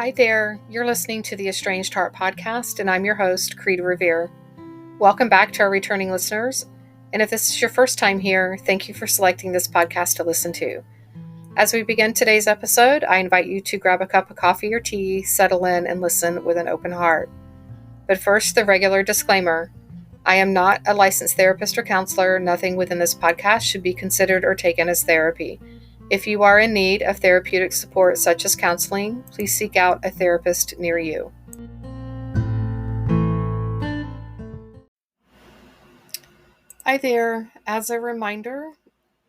Hi there, you're listening to the Estranged Heart podcast, and I'm your host, Kreed Revere. Welcome back to our returning listeners, and if this is your first time here, thank you for selecting this podcast to listen to. As we begin today's episode, I invite you to grab a cup of coffee or tea, settle in, and listen with an open heart. But first, the regular disclaimer. I am not a licensed therapist or counselor. Nothing within this podcast should be considered or taken as therapy. If you are in need of therapeutic support such as counseling, please seek out a therapist near you. Hi there. As a reminder,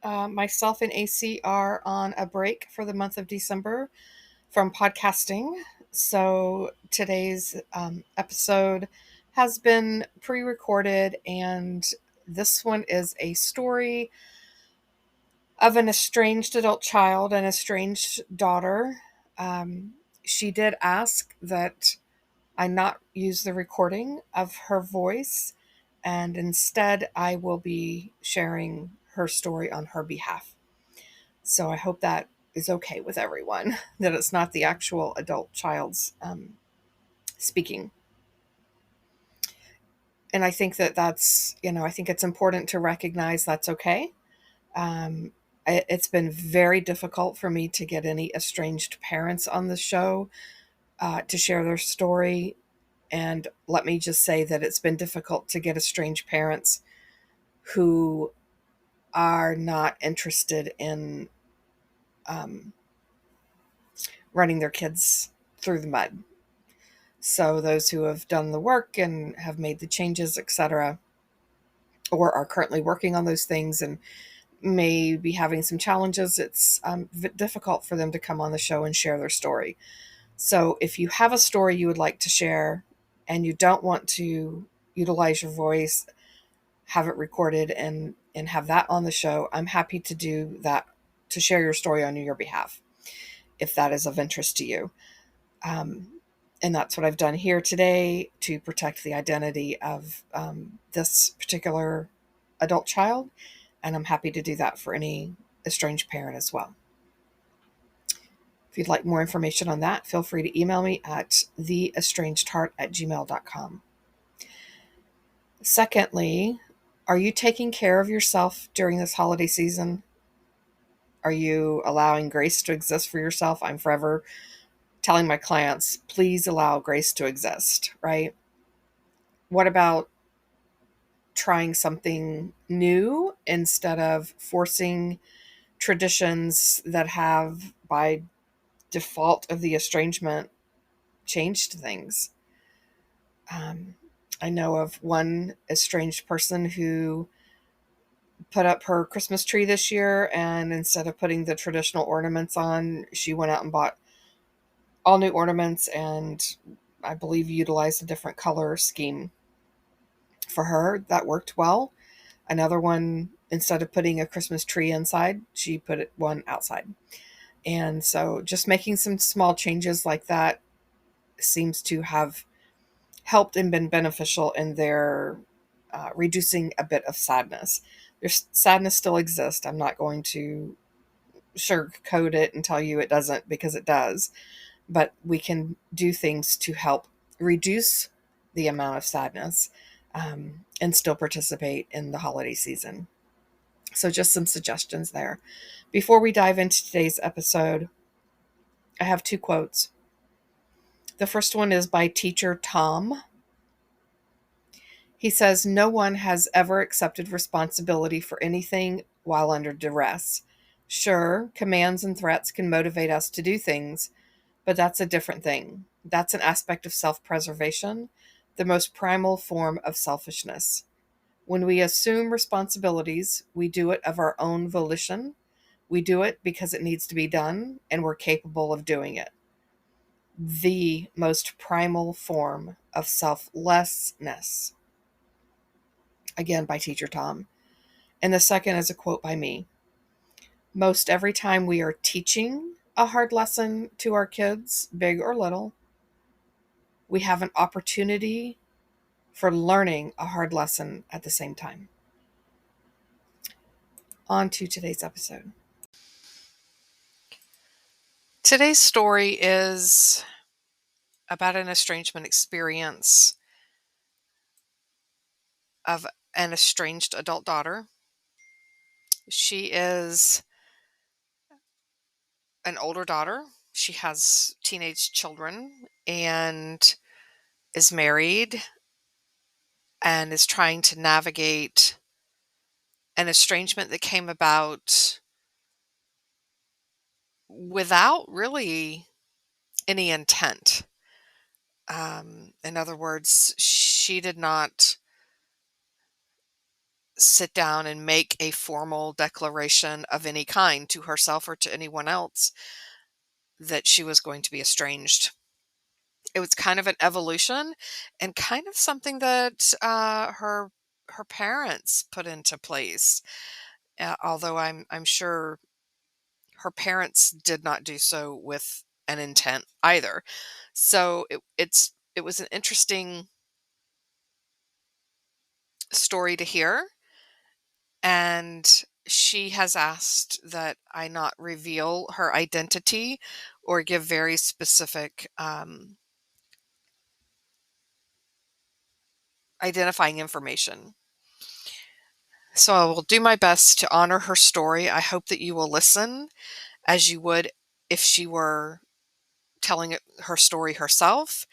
myself and AC are on a break for the month of December from podcasting. So today's episode has been pre-recorded, and this one is a story of an estranged adult child, an estranged daughter. She did ask that I not use the recording of her voice, and instead I will be sharing her story on her behalf. So I hope that is okay with everyone, that it's not the actual adult child's speaking. And I think that's, I think it's important to recognize that's okay. It's been very difficult for me to get any estranged parents on the show to share their story. And let me just say that it's been difficult to get estranged parents who are not interested in running their kids through the mud. So those who have done the work and have made the changes, etc., or are currently working on those things and may be having some challenges, it's difficult for them to come on the show and share their story. So if you have a story you would like to share and you don't want to utilize your voice, have it recorded and have that on the show, I'm happy to do that, to share your story on your behalf, if that is of interest to you. And that's what I've done here today to protect the identity of this particular adult child. And I'm happy to do that for any estranged parent as well. If you'd like more information on that, feel free to email me at theestrangedheart@gmail.com. Secondly, are you taking care of yourself during this holiday season? Are you allowing grace to exist for yourself? I'm forever telling my clients, please allow grace to exist, right? What about trying something new instead of forcing traditions that have, by default of the estrangement, changed things? I know of one estranged person who put up her Christmas tree this year, and instead of putting the traditional ornaments on, she went out and bought all new ornaments and I believe utilized a different color scheme for her. That worked well. Another one, instead of putting a Christmas tree inside, she put one outside. And so just making some small changes like that seems to have helped and been beneficial in their reducing a bit of sadness. There's sadness still exists. I'm not going to sugarcoat it and tell you it doesn't, because it does. But we can do things to help reduce the amount of sadness and still participate in the holiday season. So just some suggestions there. Before we dive into today's episode, I have two quotes. The first one is by teacher Tom. He says, "No one has ever accepted responsibility for anything while under duress. Sure, commands and threats can motivate us to do things, but that's a different thing. That's an aspect of self-preservation, the most primal form of selfishness. When we assume responsibilities, we do it of our own volition. We do it because it needs to be done, and we're capable of doing it. The most primal form of selflessness." Again, by teacher Tom. And the second is a quote by me. "Most every time we are teaching a hard lesson to our kids, big or little, we have an opportunity for learning a hard lesson at the same time." On to today's episode. Today's story is about an estrangement experience of an estranged adult daughter. She is an older daughter. She has teenage children and is married and is trying to navigate an estrangement that came about without really any intent. In other words, she did not sit down and make a formal declaration of any kind to herself or to anyone else that she was going to be estranged. It was kind of an evolution and kind of something that her parents put into place. Although I'm sure her parents did not do so with an intent either. So it was an interesting story to hear, and she has asked that I not reveal her identity or give very specific identifying information. So I will do my best to honor her story. I hope that you will listen as you would if she were telling her story herself,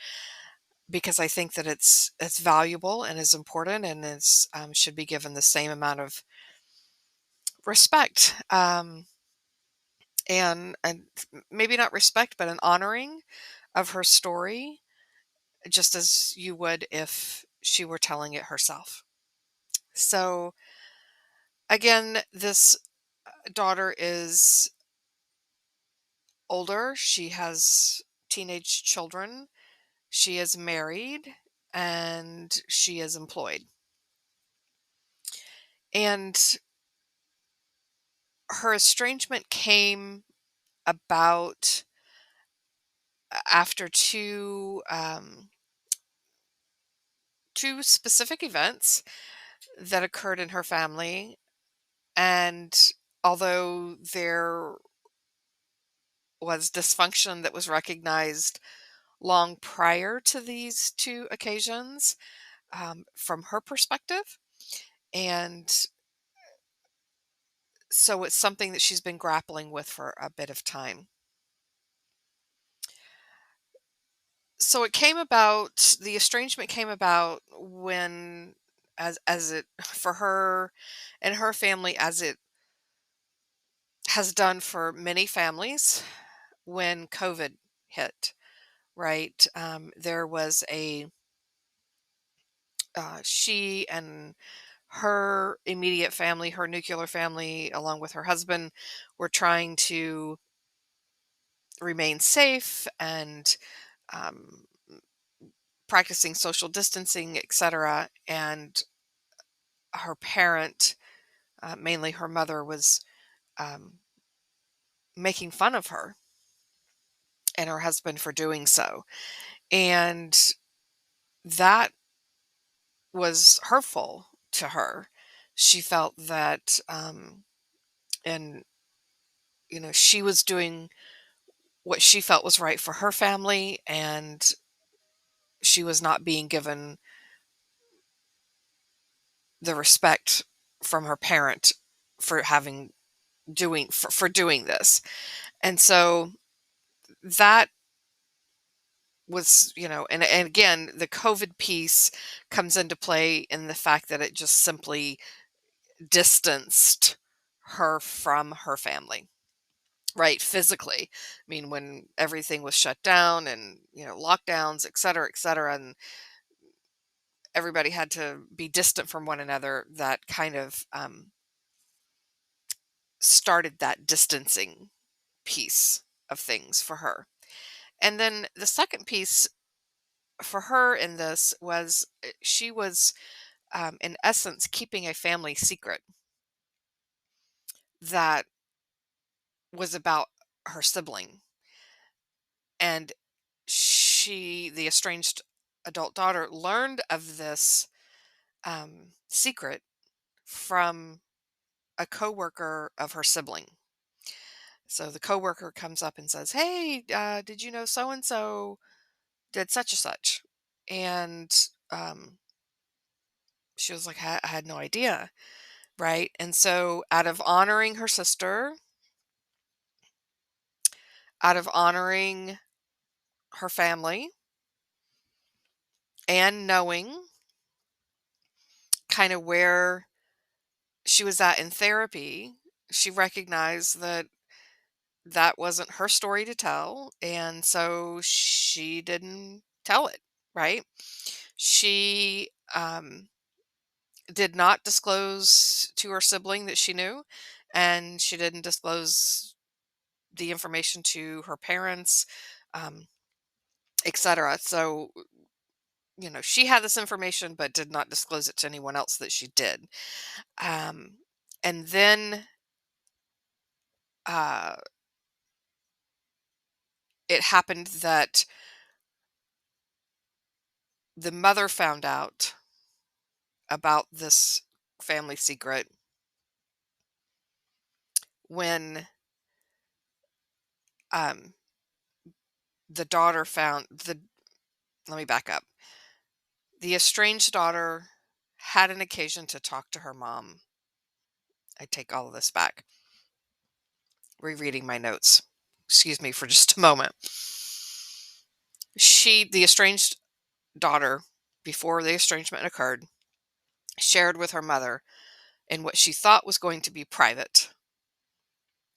because I think that it's valuable and is important and is should be given the same amount of respect, and maybe not respect, but an honoring of her story, just as you would if she were telling it herself. So again, this daughter is older. She has teenage children. She is married and she is employed. And her estrangement came about after two specific events that occurred in her family. And although there was dysfunction that was recognized long prior to these two occasions, from her perspective, and so it's something that she's been grappling with for a bit of time. So it came about, the estrangement came about when, as it, for her and her family, as it has done for many families, when COVID hit, right? There was she and her immediate family, her nuclear family, along with her husband, were trying to remain safe and um, practicing social distancing, etc. And her parent, mainly her mother, was um, making fun of her and her husband for doing so. And that was hurtful to her. She felt that, and she was doing what she felt was right for her family, and she was not being given the respect from her parent for having for doing this. And so that was, and again, the COVID piece comes into play in the fact that it just simply distanced her from her family, right? Physically. I mean, when everything was shut down and, lockdowns, et cetera, and everybody had to be distant from one another, that kind of started that distancing piece of things for her. And then the second piece for her in this was, she was, in essence, keeping a family secret that was about her sibling. And the estranged adult daughter, learned of this secret from a coworker of her sibling. So the coworker comes up and says, "Hey, did you know so and so did such and such. And she was like, I had no idea. Right. And so, out of honoring her sister, out of honoring her family, and knowing kind of where she was at in therapy, she recognized that that wasn't her story to tell. And so she didn't tell it. Right. She did not disclose to her sibling that she knew, and she didn't disclose the information to her parents, um, etc. So, she had this information but did not disclose it to anyone else that she did. Um, and then uh, it happened that the mother found out about this family secret when um, the daughter found the. Let me back up. The estranged daughter had an occasion to talk to her mom. I take all of this back. Rereading my notes. Excuse me for just a moment. The estranged daughter, before the estrangement occurred, shared with her mother in what she thought was going to be private,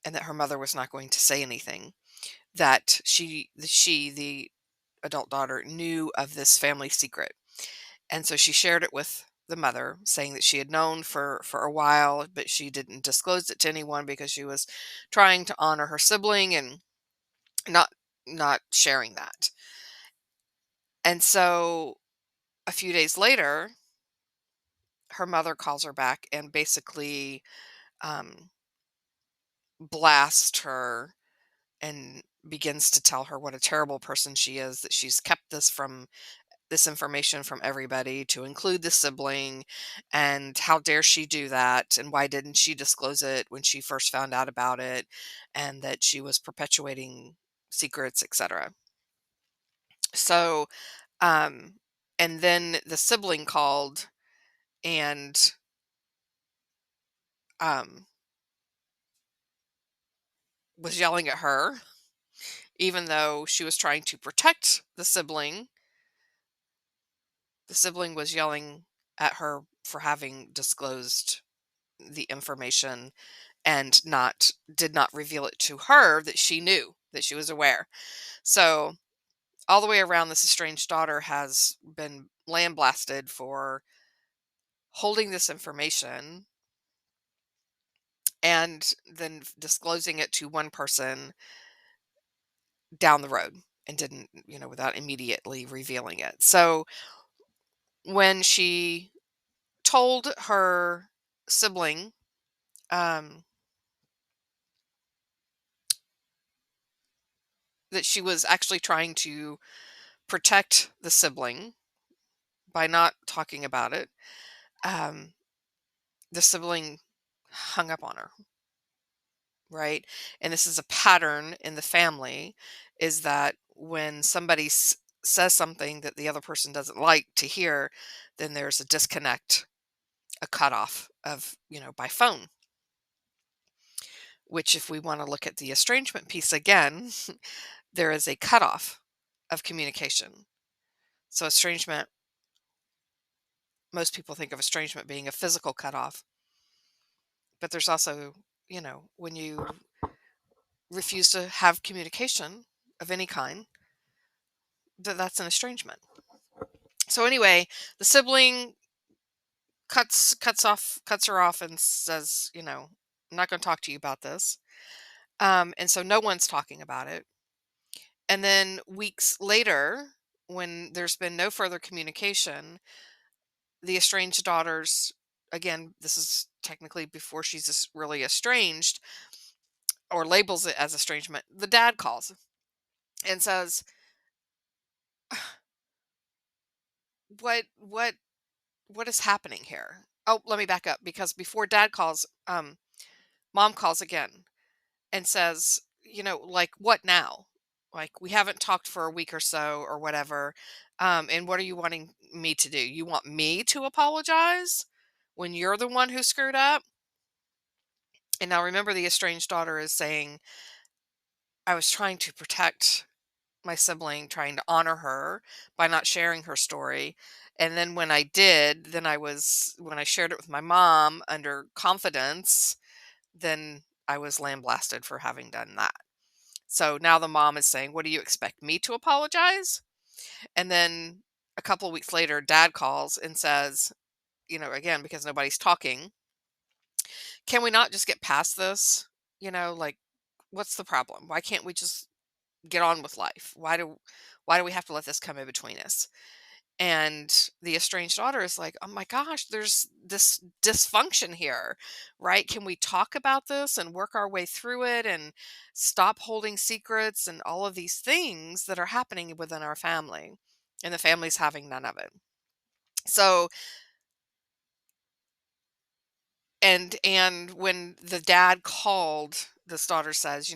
and that her mother was not going to say anything, that the adult daughter, knew of this family secret. And so she shared it with the mother, saying that she had known for a while, but she didn't disclose it to anyone because she was trying to honor her sibling and not not sharing that. And so a few days later, her mother calls her back and basically um, blasts her and begins to tell her what a terrible person she is, that she's kept this information from everybody, to include the sibling, and how dare she do that, and why didn't she disclose it when she first found out about it, and that she was perpetuating secrets, etc. So um and then the sibling called and um was yelling at her, even though she was trying to protect the sibling. The sibling was yelling at her for having disclosed the information and not did not reveal it to her, that she knew, that she was aware. So all the way around, this estranged daughter has been lambasted for holding this information and then disclosing it to one person down the road, and didn't, without immediately revealing it. So when she told her sibling, um, that she was actually trying to protect the sibling by not talking about it, um, the sibling hung up on her, right? And this is a pattern in the family, is that when somebody says something that the other person doesn't like to hear, then there's a disconnect, a cutoff of, by phone. Which, if we want to look at the estrangement piece again, there is a cutoff of communication. So estrangement, most people think of estrangement being a physical cutoff, but there's also, when you refuse to have communication of any kind, that's an estrangement. So anyway, the sibling cuts her off and says, I'm not going to talk to you about this. And so no one's talking about it. And then weeks later, when there's been no further communication, the estranged daughters, again, this is technically before she's really estranged, or labels it as estrangement, the dad calls and says, what what is happening here? Oh, let me back up, because before dad calls, mom calls again and says, like, what now? Like, we haven't talked for a week or so or whatever. And what are you wanting me to do? You want me to apologize when you're the one who screwed up? And now remember, the estranged daughter is saying, I was trying to protect my sibling, trying to honor her by not sharing her story. And then when I did, when I shared it with my mom under confidence, then I was lambasted for having done that. So now the mom is saying, what do you expect me to apologize? And then a couple of weeks later, dad calls and says, again, because nobody's talking, can we not just get past this? Like, what's the problem? Why can't we just get on with life? Why do we have to let this come in between us? And the estranged daughter is like, oh my gosh, there's this dysfunction here, right? Can we talk about this and work our way through it and stop holding secrets and all of these things that are happening within our family? And the family's having none of it. So, and when the dad called, this daughter says,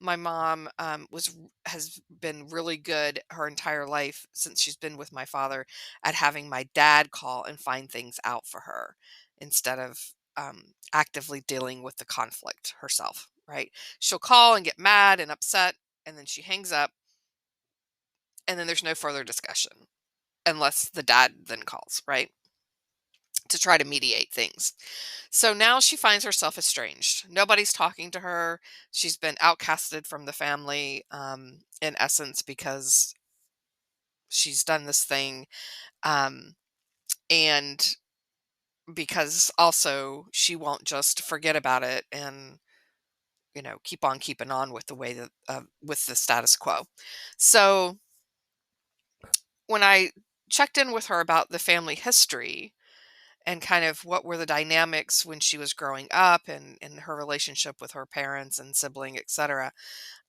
my mom has been really good her entire life since she's been with my father at having my dad call and find things out for her instead of actively dealing with the conflict herself, right? She'll call and get mad and upset, and then she hangs up, and then there's no further discussion unless the dad then calls, right, to try to mediate things. So now she finds herself estranged. Nobody's talking to her. She's been outcasted from the family, in essence, because she's done this thing. Um, and because also she won't just forget about it and, keep on keeping on with the way that, with the status quo. So when I checked in with her about the family history, and kind of what were the dynamics when she was growing up and her relationship with her parents and sibling, etc.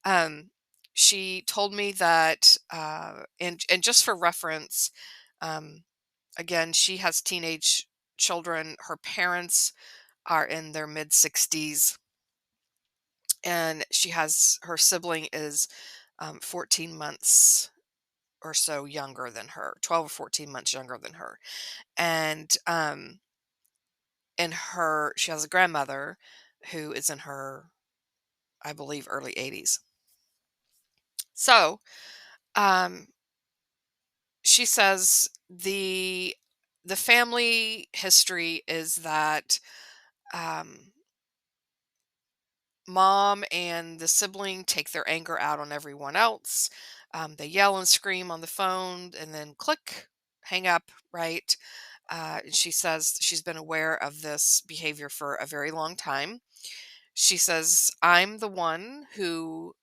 Um, she told me that, and just for reference, um, again, she has teenage children. Her parents are in their mid 60s, and her sibling is 14 months or so younger than her, 12 or 14 months younger than her. And she has a grandmother who is in her, I believe, early 80s. So, um, she says the family history is that, um, mom and the sibling take their anger out on everyone else. They yell and scream on the phone and then click, hang up, right? And she says she's been aware of this behavior for a very long time. She says, I'm the one who,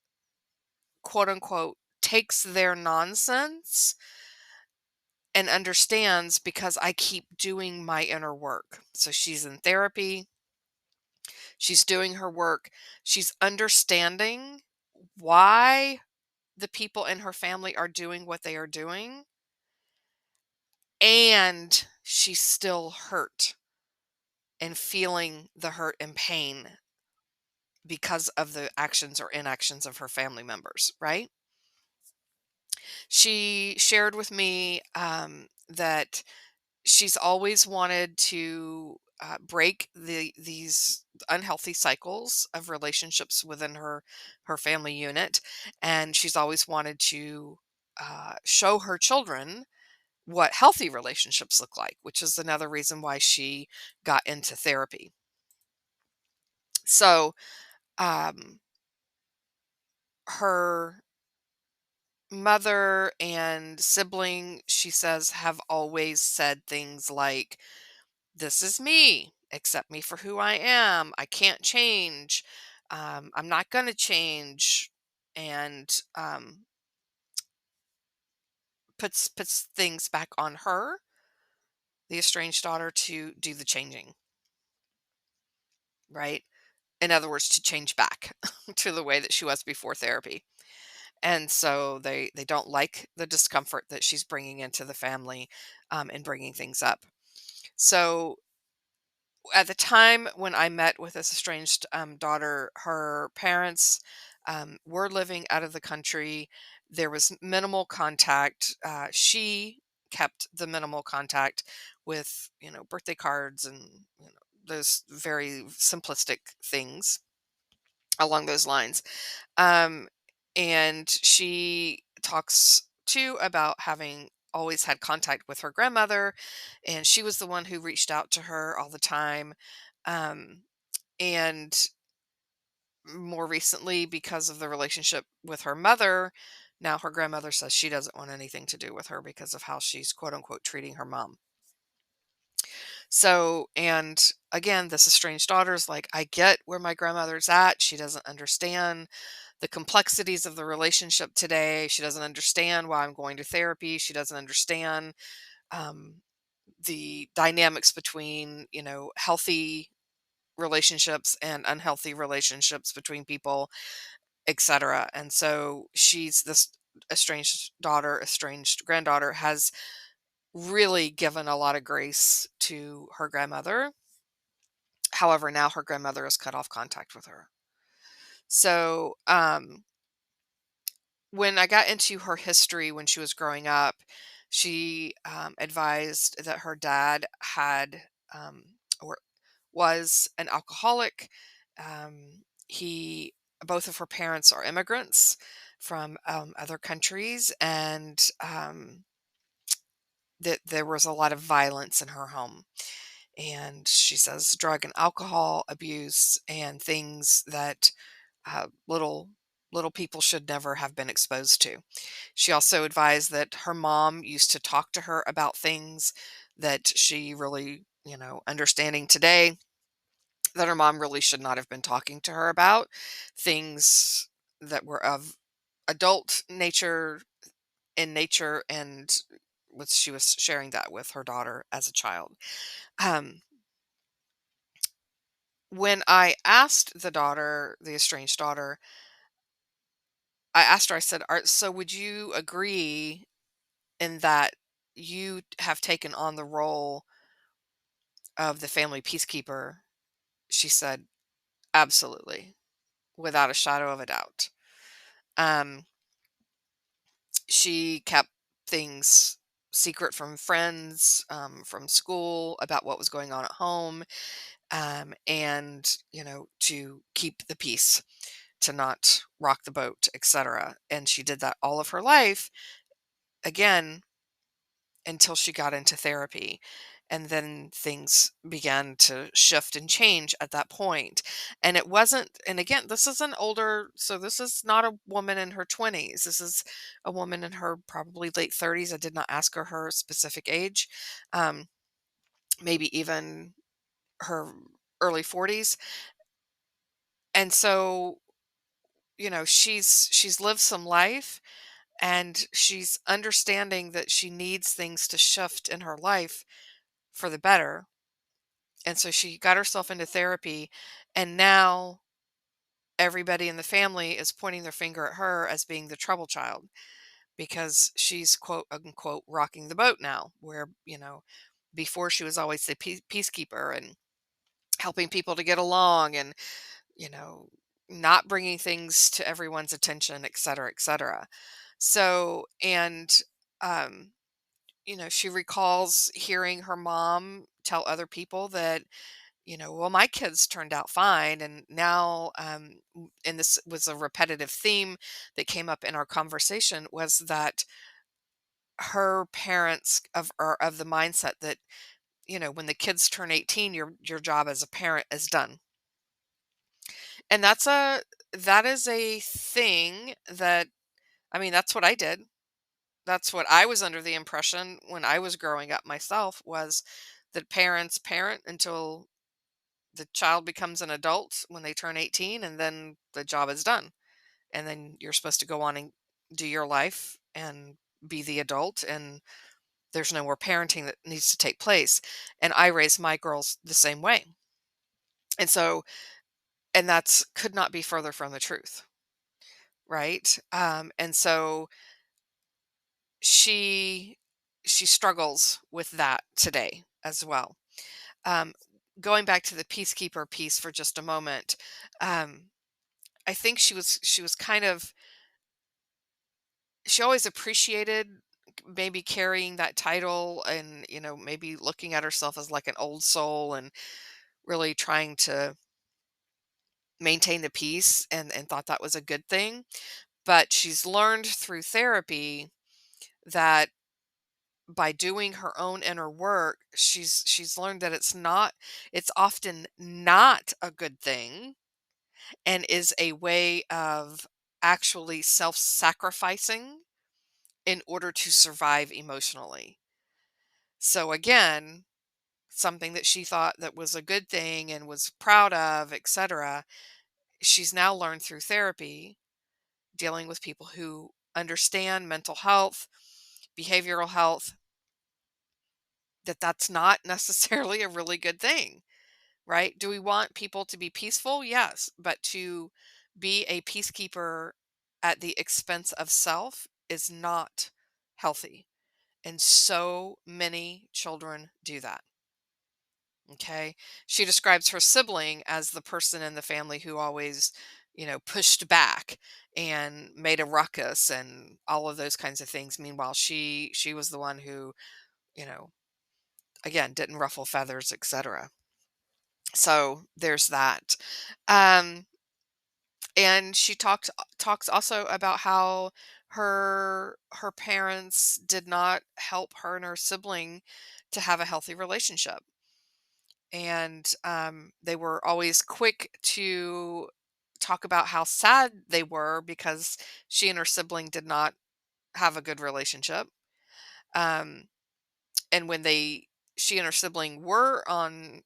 quote unquote, takes their nonsense and understands because I keep doing my inner work. So she's in therapy, she's doing her work, she's understanding why the people in her family are doing what they are doing, and she's still hurt and feeling the hurt and pain because of the actions or inactions of her family members, right? She shared with me, that she's always wanted to break these unhealthy cycles of relationships within her family unit, and she's always wanted to show her children what healthy relationships look like, which is another reason why she got into therapy. So, um, her mother and sibling, she says, have always said things like, this is me. Accept me for who I am. I can't change. I'm not going to change. And puts things back on her, the estranged daughter, to do the changing, right? In other words, to change back to the way that she was before therapy. And so they don't like the discomfort that she's bringing into the family, and bringing things up. So at the time when I met with this estranged daughter, her parents were living out of the country. There was minimal contact. She kept the minimal contact with, birthday cards and, those very simplistic things along those lines. Um, and she talks too about having always had contact with her grandmother, and she was the one who reached out to her all the time. Um, and more recently, because of the relationship with her mother, now her grandmother says she doesn't want anything to do with her because of how she's quote unquote treating her mom. So, and again, this estranged daughter's like, I get where my grandmother's at. She doesn't understand the complexities of the relationship today. She doesn't understand why I'm going to therapy. She doesn't understand um, the dynamics between, healthy relationships and unhealthy relationships between people, etc. And so she's this estranged daughter, estranged granddaughter, has really given a lot of grace to her grandmother. However, now her grandmother has cut off contact with her. So, when I got into her history when she was growing up, she advised that her dad had or was an alcoholic. He Both of her parents are immigrants from other countries, and that there was a lot of violence in her home. And she says drug and alcohol abuse and things that little people should never have been exposed to. She also advised that her mom used to talk to her about things that she really, understanding today, that her mom really should not have been talking to her about things that were of adult nature in nature, and she was sharing that with her daughter as a child. Um, when I asked the estranged daughter, I asked her, I said, so would you agree in that you have taken on the role of the family peacekeeper? She said, absolutely, without a shadow of a doubt. Um, she kept things secret from friends, from school, about what was going on at home, and, to keep the peace, to not rock the boat, etc. And she did that all of her life, again, until she got into therapy. And then things began to shift and change at that point. And it wasn't, and again, this is an older, so this is not a woman in her 20s. This is a woman in her probably late 30s. I did not ask her specific age, um, maybe even her early 40s. And so, she's lived some life, and she's understanding that she needs things to shift in her life for the better. And so she got herself into therapy, and now everybody in the family is pointing their finger at her as being the trouble child, because she's quote unquote rocking the boat now, where, before she was always the peacekeeper and helping people to get along, and, you know, not bringing things to everyone's attention, et cetera, et cetera. So, and, um, she recalls hearing her mom tell other people that, well, my kids turned out fine. And now, and this was a repetitive theme that came up in our conversation, was that her parents are of the mindset that, when the kids turn 18, your job as a parent is done. And that is a thing that, I mean, that's what I did. That's what I was under the impression when I was growing up myself, was that parents parent until the child becomes an adult when they turn 18, and then the job is done. And then you're supposed to go on and do your life and be the adult, and there's no more parenting that needs to take place. And I raised my girls the same way. And so, and that's could not be further from the truth, right? And so she she struggles with that today as well. Um, Going back to the peacekeeper piece for just a moment, um, I think she was kind of she always appreciated maybe carrying that title and, maybe looking at herself as like an old soul and really trying to maintain the peace and thought that was a good thing. But she's learned through therapy that by doing her own inner work, she's learned that it's often not a good thing and is a way of actually self-sacrificing in order to survive emotionally. So again, something that she thought that was a good thing and was proud of, etc. She's now learned through therapy, dealing with people who understand mental health, behavioral health, that that's not necessarily a really good thing, right? Do we want people to be peaceful? Yes, but to be a peacekeeper at the expense of self is not healthy. And so many children do that. Okay. She describes her sibling as the person in the family who always, pushed back and made a ruckus and all of those kinds of things. Meanwhile, she was the one who, you know, again, didn't ruffle feathers, etc. So there's that. Um, and she talks also about how her parents did not help her and her sibling to have a healthy relationship. And they were always quick to talk about how sad they were because she and her sibling did not have a good relationship. Um, and when she and her sibling were on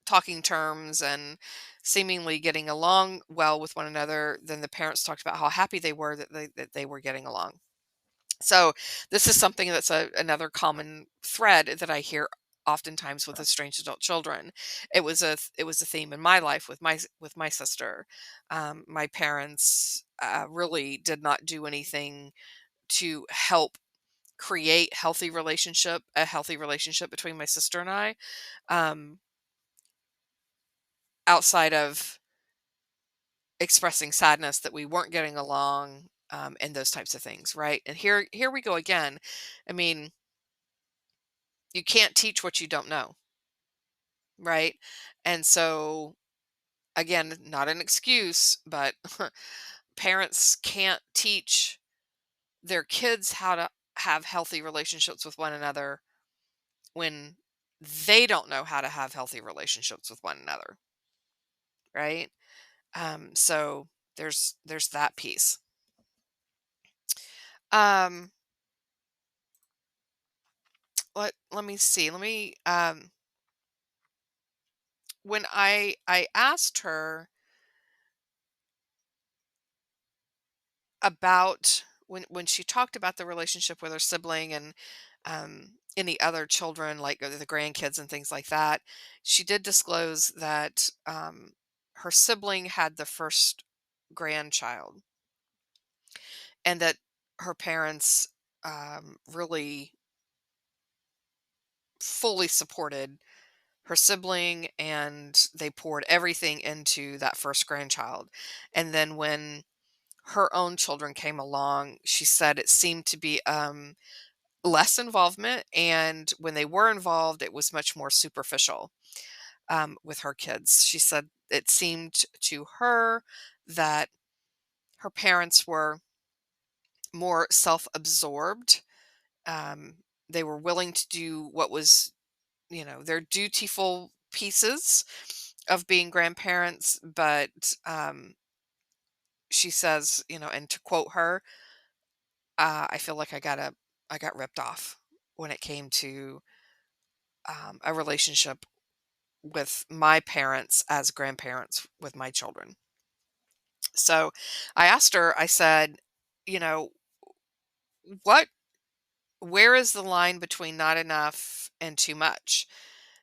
talking terms and seemingly getting along well with one another, then the parents talked about how happy they were that they were getting along. So this is something that's another common thread that I hear oftentimes with estranged adult children. It was a theme in my life with my sister. My parents really did not do anything to help create a healthy relationship between my sister and I, um, outside of expressing sadness that we weren't getting along, and those types of things, right? And here we go again. I mean, you can't teach what you don't know, right? And so, again, not an excuse, but parents can't teach their kids how to have healthy relationships with one another when they don't know how to have healthy relationships with one another, right? So there's that piece. Um, let me see. When I asked her about when she talked about the relationship with her sibling and any other children, like the grandkids and things like that, she did disclose that her sibling had the first grandchild and that her parents really fully supported her sibling and they poured everything into that first grandchild. And then when her own children came along, she said it seemed to be less involvement. And when they were involved, it was much more superficial with her kids. She said it seemed to her that her parents were more self absorbed. Um, they were willing to do what was, their dutiful pieces of being grandparents. But she says, and to quote her, I feel like I got ripped off when it came to a relationship with my parents as grandparents with my children. So I asked her, I said, you know, what, where is the line between not enough and too much?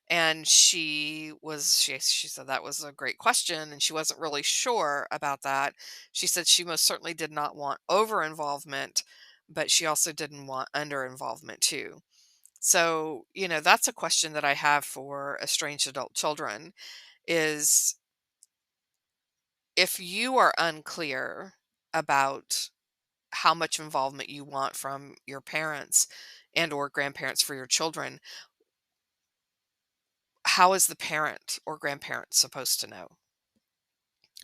And she said that was a great question and she wasn't really sure about that. She said she most certainly did not want over involvement, but she also didn't want under involvement too. So, that's a question that I have for estranged adult children is if you are unclear about how much involvement you want from your parents and or grandparents for your children, how is the parent or grandparent supposed to know?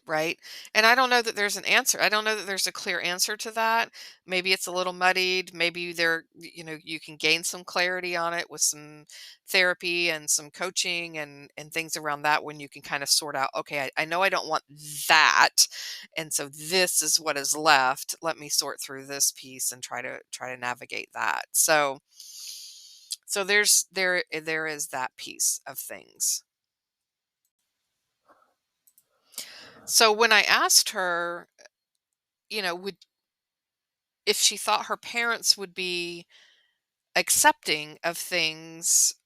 Right? And I don't know that there's an answer. I don't know that there's a clear answer to that. Maybe it's a little muddied. Maybe you can gain some clarity on it with some therapy and some coaching and things around that when you can kind of sort out, okay, I know I don't want that. And so this is what is left. Let me sort through this piece and try to navigate that. So there is that piece of things. So when I asked her, would if she thought her parents would be accepting of things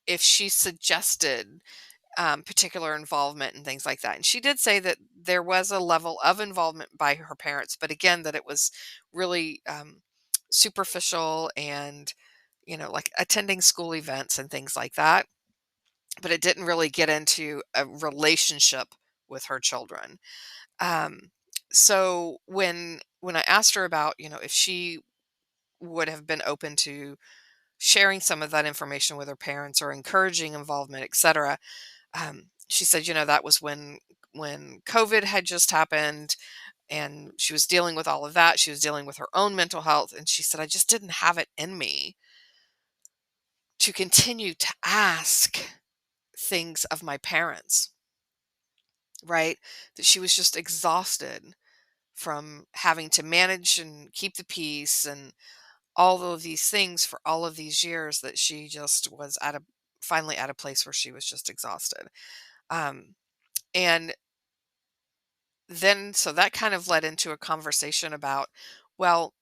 if she suggested particular involvement and things like that. And she did say that there was a level of involvement by her parents, but again, that it was really superficial and, like attending school events and things like that. But it didn't really get into a relationship with her children. Um, so when I asked her about, if she would have been open to sharing some of that information with her parents or encouraging involvement, etc. She said, that was when COVID had just happened, and she was dealing with all of that. She was dealing with her own mental health, and she said, I just didn't have it in me to continue to ask things of my parents, right? That she was just exhausted from having to manage and keep the peace and all of these things for all of these years, that she just was finally at a place where she was just exhausted. Um, and then, so that kind of led into a conversation about, well,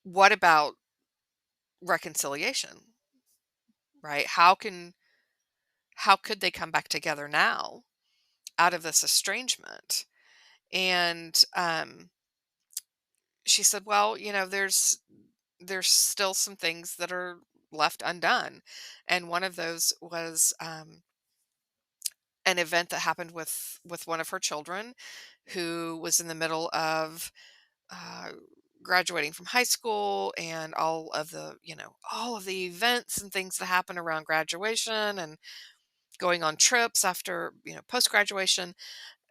what about reconciliation, right? How could they come back together now out of this estrangement? And she said, well, there's still some things that are left undone, and one of those was an event that happened with one of her children, who was in the middle of uh, graduating from high school, and all of the events and things that happen around graduation and going on trips after, post graduation.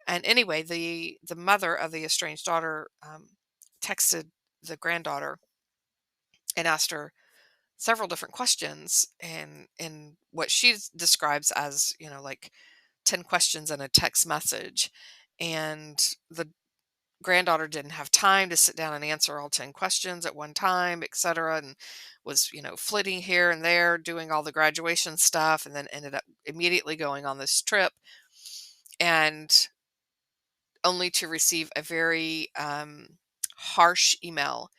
And anyway, the mother of the estranged daughter texted the granddaughter and asked her several different questions, and in what she describes as, like 10 questions in a text message. And the granddaughter didn't have time to sit down and answer all 10 questions at one time, etc., and was, flitting here and there, doing all the graduation stuff, and then ended up immediately going on this trip, and only to receive a very harsh email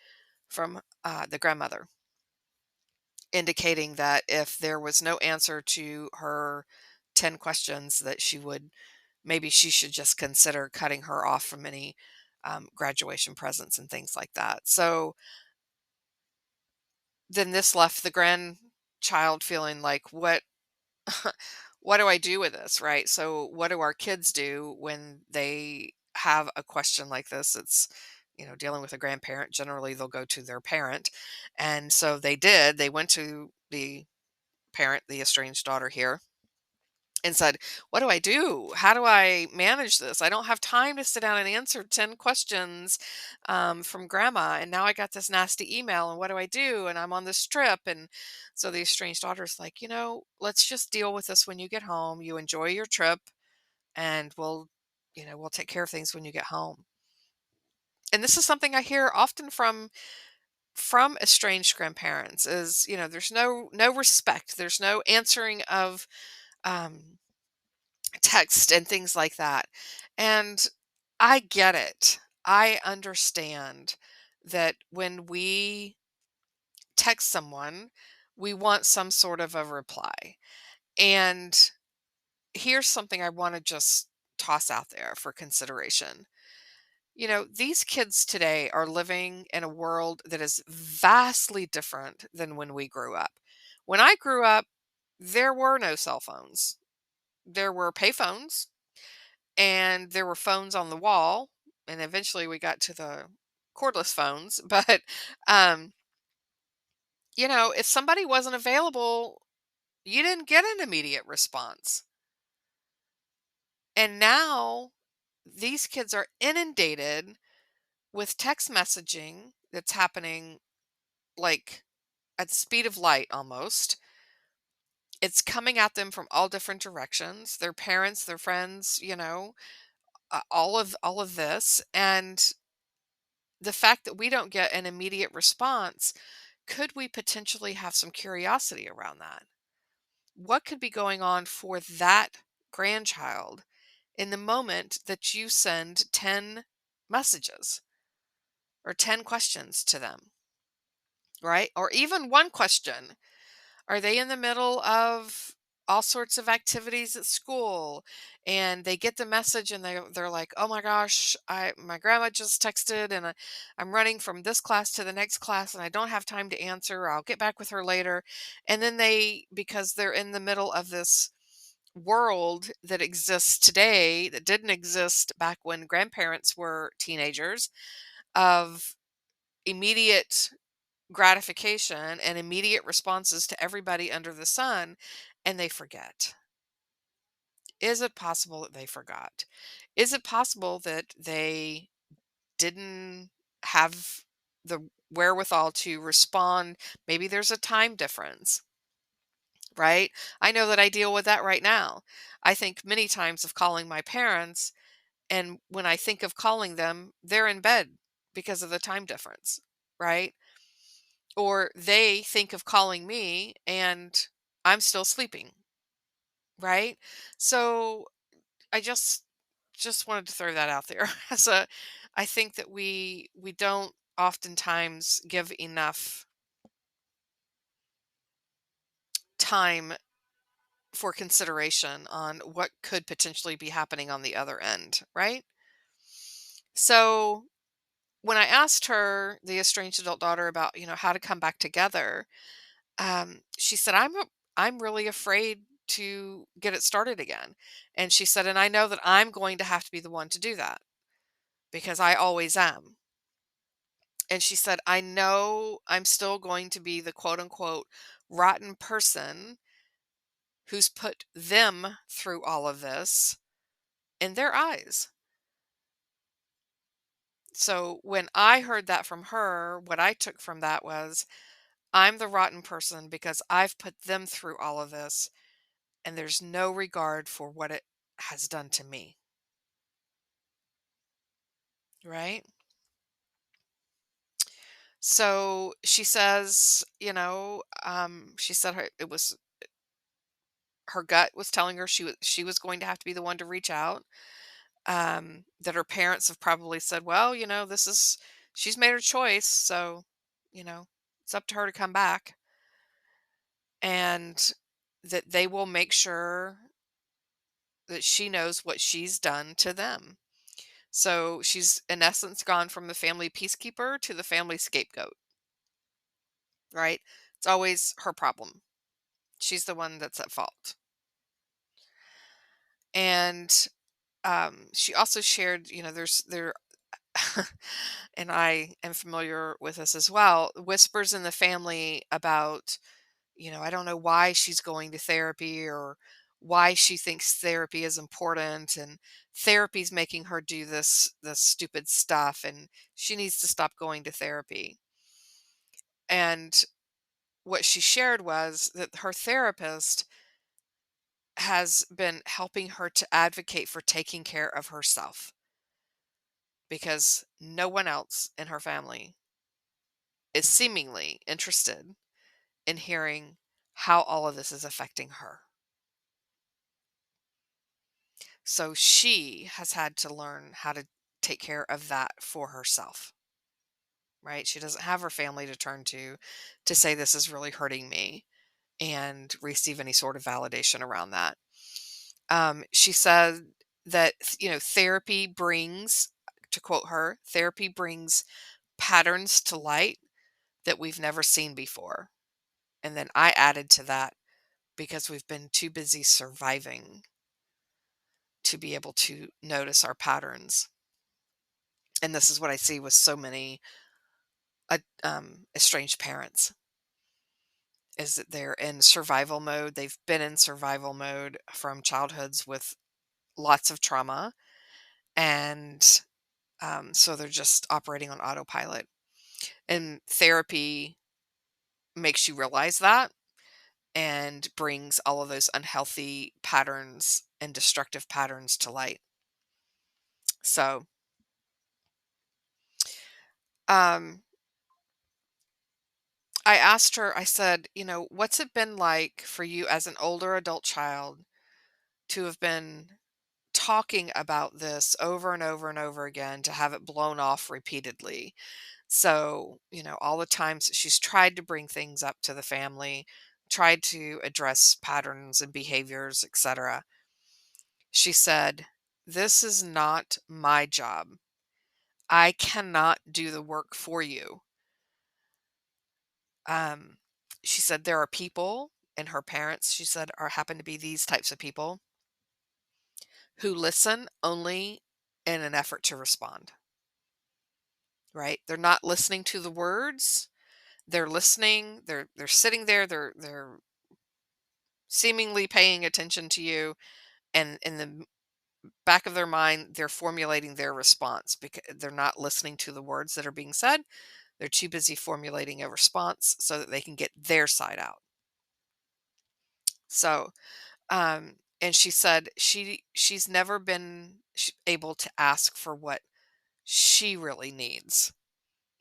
from the grandmother, indicating that if there was no answer to her 10 questions, that maybe she should just consider cutting her off from any graduation presents and things like that. So then this left the grandchild feeling like, what do I do with this, right? So what do our kids do when they have a question like this? It's, dealing with a grandparent. Generally, they'll go to their parent. And so they went to the parent, the estranged daughter here, and said, what do I do? How do I manage this? I don't have time to sit down and answer 10 questions from grandma. And now I got this nasty email. And what do I do? And I'm on this trip. And so the estranged daughter's like, let's just deal with this when you get home. You enjoy your trip, and we'll take care of things when you get home. And this is something I hear often from estranged grandparents is, there's no respect. There's no answering of um, text and things like that. And I get it. I understand that when we text someone, we want some sort of a reply. And here's something I want to just toss out there for consideration. These kids today are living in a world that is vastly different than when we grew up. When I grew up, there were no cell phones. there were payphones and there were phones on the wall, and eventually we got to the cordless phones, but, um, if somebody wasn't available, you didn't get an immediate response. And now these kids are inundated with text messaging that's happening like at the speed of light almost. It's coming at them from all different directions. Their parents, their friends, all of this, and the fact that we don't get an immediate response, could we potentially have some curiosity around that? What could be going on for that grandchild in the moment that you send 10 messages or 10 questions to them, right? Or even one question. Are they in the middle of all sorts of activities at school and they get the message and they're like, "Oh my gosh, I my grandma just texted and I'm running from this class to the next class and I don't have time to answer. I'll get back with her later." And then because they're in the middle of this world that exists today that didn't exist back when grandparents were teenagers, of immediate gratification and immediate responses to everybody under the sun, and they forget. Is it possible that they forgot? Is it possible that they didn't have the wherewithal to respond? Maybe there's a time difference, right? I know that I deal with that right now. I think many times of calling my parents, and when I think of calling them, they're in bed because of the time difference, right? Or they think of calling me and I'm still sleeping, right? So I just wanted to throw that out there as a I think that we don't oftentimes give enough time for consideration on what could potentially be happening on the other end, right? So when I asked her, the estranged adult daughter, about, how to come back together, she said, I'm really afraid to get it started again. And she said, and I know that I'm going to have to be the one to do that because I always am. And she said, I know I'm still going to be the quote unquote rotten person who's put them through all of this in their eyes. So when I heard that from her, what I took from that was, I'm the rotten person because I've put them through all of this, and there's no regard for what it has done to me, right? So she says, she said it was her gut was telling her she was going to have to be the one to reach out. That her parents have probably said, well, this is she's made her choice, so you know it's up to her to come back, and that they will make sure that she knows what she's done to them. So she's in essence gone from the family peacekeeper to the family scapegoat, right? It's always her problem. She's the one that's at fault. And she also shared, there, and I am familiar with this as well, whispers in the family about, I don't know why she's going to therapy or why she thinks therapy is important, and therapy's making her do this stupid stuff and she needs to stop going to therapy. And what she shared was that her therapist has been helping her to advocate for taking care of herself because no one else in her family is seemingly interested in hearing how all of this is affecting her. So she has had to learn how to take care of that for herself, right? She doesn't have her family to turn to say this is really hurting me and receive any sort of validation around that. She said that, therapy brings, to quote her, therapy brings patterns to light that we've never seen before. And then I added to that, because we've been too busy surviving to be able to notice our patterns. And this is what I see with so many estranged parents, is that they're in survival mode. They've been in survival mode from childhoods with lots of trauma. And so they're just operating on autopilot. And therapy makes you realize that and brings all of those unhealthy patterns and destructive patterns to light. So, um, I asked her, I said, what's it been like for you as an older adult child to have been talking about this over and over and over again, to have it blown off repeatedly? So, all the times that she's tried to bring things up to the family, tried to address patterns and behaviors, etc. She said, "This is not my job. I cannot do the work for you." Um, she said there are people, and her parents, she said, are happen to be these types of people who listen only in an effort to respond, right? They're not listening to the words. They're listening. They're sitting there. They're seemingly paying attention to you, and in the back of their mind, they're formulating their response because they're not listening to the words that are being said. They're too busy formulating a response so that they can get their side out. So, and she said she's never been able to ask for what she really needs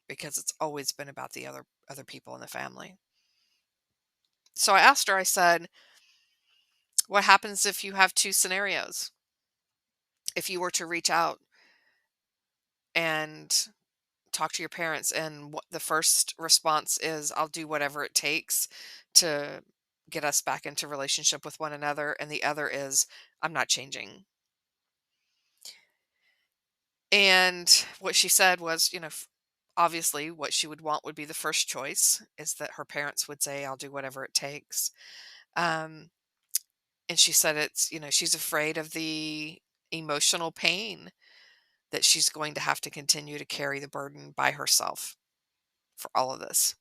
because it's always been about the other people in the family. So I asked her, I said, what happens if you have two scenarios? If you were to reach out and talk to your parents, and what the first response is, I'll do whatever it takes to get us back into relationship with one another, and the other is, I'm not changing. And what she said was, obviously what she would want would be the first choice, is that her parents would say, I'll do whatever it takes. Um, and she said it's, she's afraid of the emotional pain that she's going to have to continue to carry the burden by herself for all of this,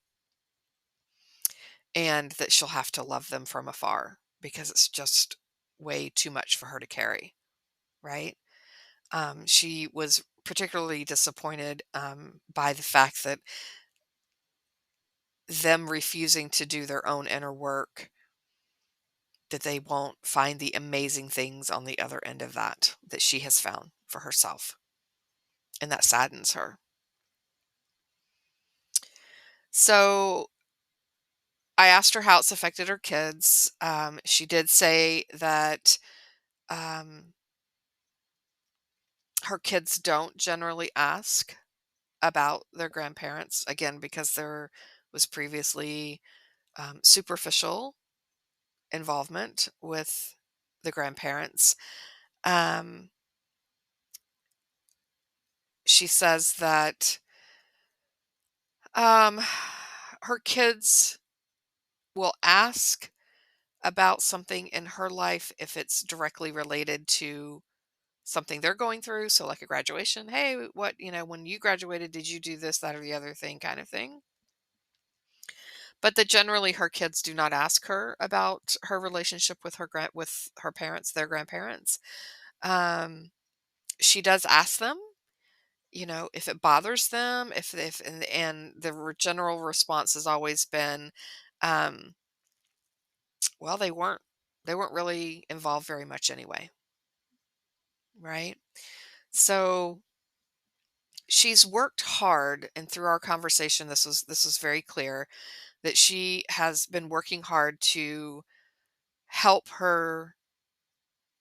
and that she'll have to love them from afar because it's just way too much for her to carry, right? She was particularly disappointed by the fact that them refusing to do their own inner work, that they won't find the amazing things on the other end of that she has found for herself. And that saddens her. So I asked her how it's affected her kids. She did say that um, her kids don't generally ask about their grandparents, again, because there was previously superficial involvement with the grandparents. Um, she says that um, her kids will ask about something in her life if it's directly related to something they're going through. So, like a graduation, hey, what, when you graduated, did you do this, that, or the other thing, kind of thing. But that generally her kids do not ask her about her relationship with with her parents, their grandparents. Um, she does ask them, if it bothers them, if and the general response has always been, um, well, they weren't really involved very much anyway, right? So she's worked hard, and through our conversation, this was very clear that she has been working hard to help her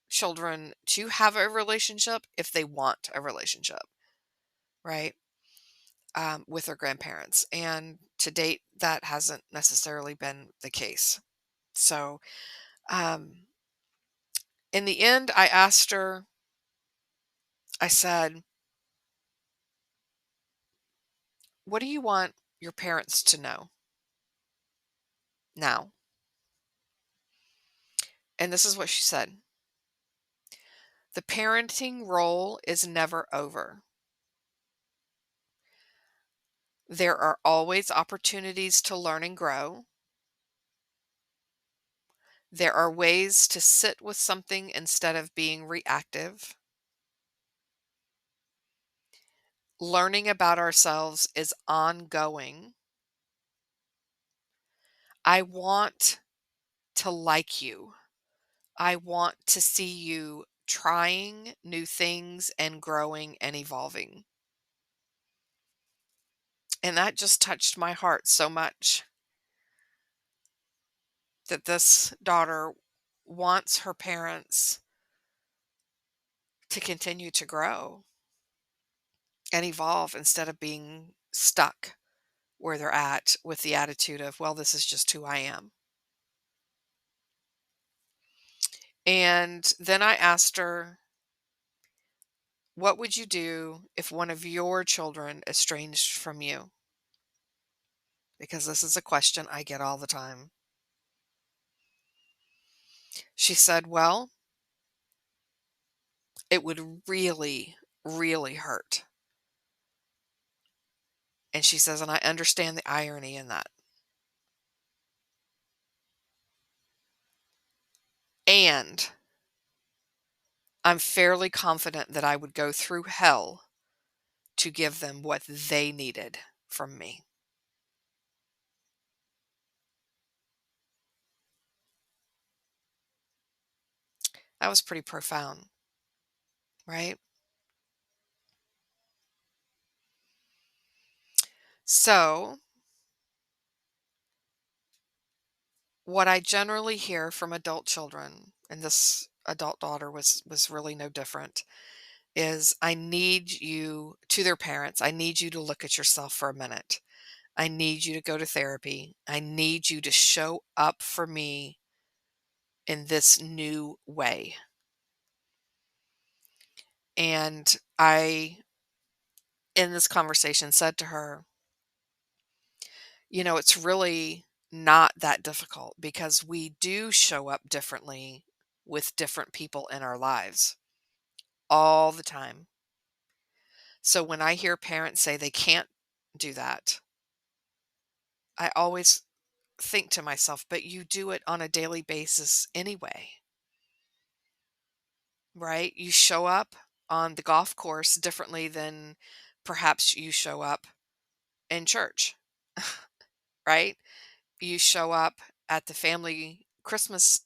children to have a relationship if they want a relationship, right? With their grandparents. And to date, that hasn't necessarily been the case. So, um, in the end, I asked her, I said, what do you want your parents to know now? And this is what she said. The parenting role is never over. There are always opportunities to learn and grow. There are ways to sit with something instead of being reactive. Learning about ourselves is ongoing. I want to like you. I want to see you trying new things and growing and evolving. And that just touched my heart so much that this daughter wants her parents to continue to grow and evolve instead of being stuck where they're at with the attitude of, well, this is just who I am. And then I asked her, what would you do if one of your children estranged from you? Because this is a question I get all the time. She said, well, it would really, really hurt. And she says, and I understand the irony in that. And I'm fairly confident that I would go through hell to give them what they needed from me. That was pretty profound, right? So, what I generally hear from adult children, and this adult daughter was really no different, is I need you to their parents. I need you to look at yourself for a minute. I need you to go to therapy. I need you to show up for me in this new way. And I, in this conversation, said to her, it's really not that difficult because we do show up differently with different people in our lives all the time. So when I hear parents say they can't do that, I always think to myself, but you do it on a daily basis anyway, right? You show up on the golf course differently than perhaps you show up in church, right? You show up at the family Christmas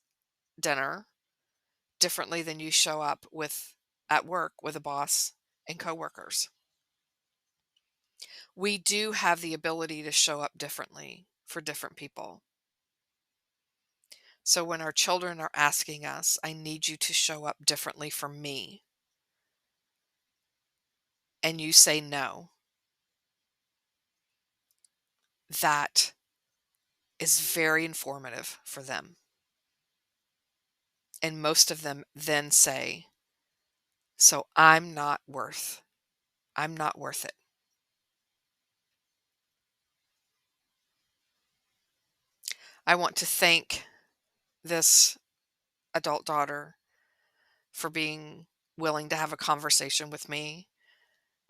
dinner differently than you show up with at work with a boss and coworkers. We do have the ability to show up differently for different people. So when our children are asking us, I need you to show up differently for me, and you say no, that is very informative for them. And most of them then say, so I'm not worth it. I want to thank this adult daughter for being willing to have a conversation with me.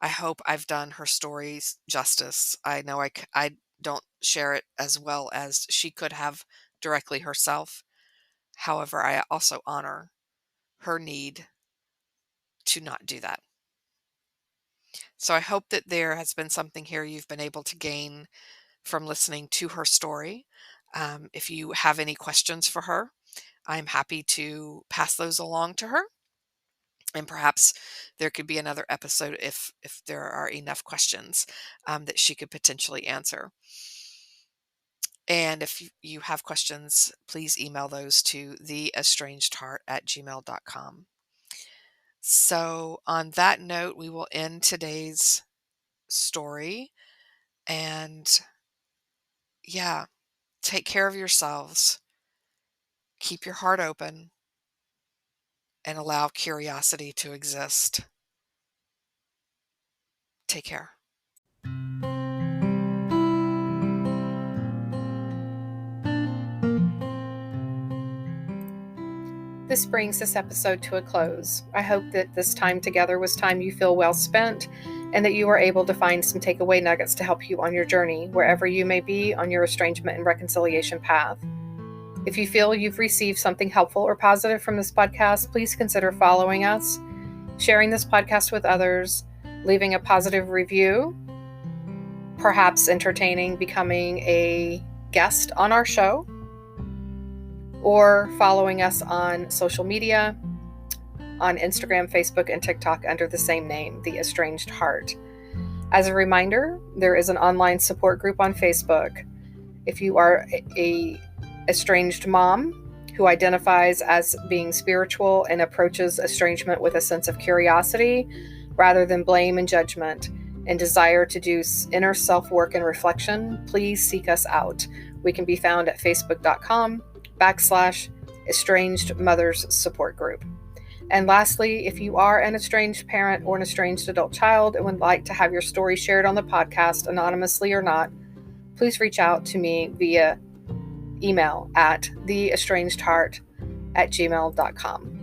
I hope I've done her stories justice. I know I don't share it as well as she could have directly herself. However, I also honor her need to not do that. So I hope that there has been something here you've been able to gain from listening to her story. If you have any questions for her, I'm happy to pass those along to her. And perhaps there could be another episode if there are enough questions that she could potentially answer. And if you have questions, please email those to theestrangedheart@gmail.com. So on that note, we will end today's story. And yeah, take care of yourselves. Keep your heart open and allow curiosity to exist. Take care. this brings this episode to a close. I hope that this time together was time you feel well spent and that you are able to find some takeaway nuggets to help you on your journey, wherever you may be on your estrangement and reconciliation path. If you feel you've received something helpful or positive from this podcast, please consider following us, sharing this podcast with others, leaving a positive review, perhaps entertaining becoming a guest on our show, or following us on social media, on Instagram, Facebook, and TikTok under the same name, The Estranged Heart. As a reminder, there is an online support group on Facebook. If you are a estranged mom who identifies as being spiritual and approaches estrangement with a sense of curiosity rather than blame and judgment, and desire to do inner self-work and reflection, please seek us out. We can be found at facebook.com/estranged mothers support group. And lastly, if you are an estranged parent or an estranged adult child and would like to have your story shared on the podcast, anonymously or not, please reach out to me via email at theestrangedheart@gmail.com.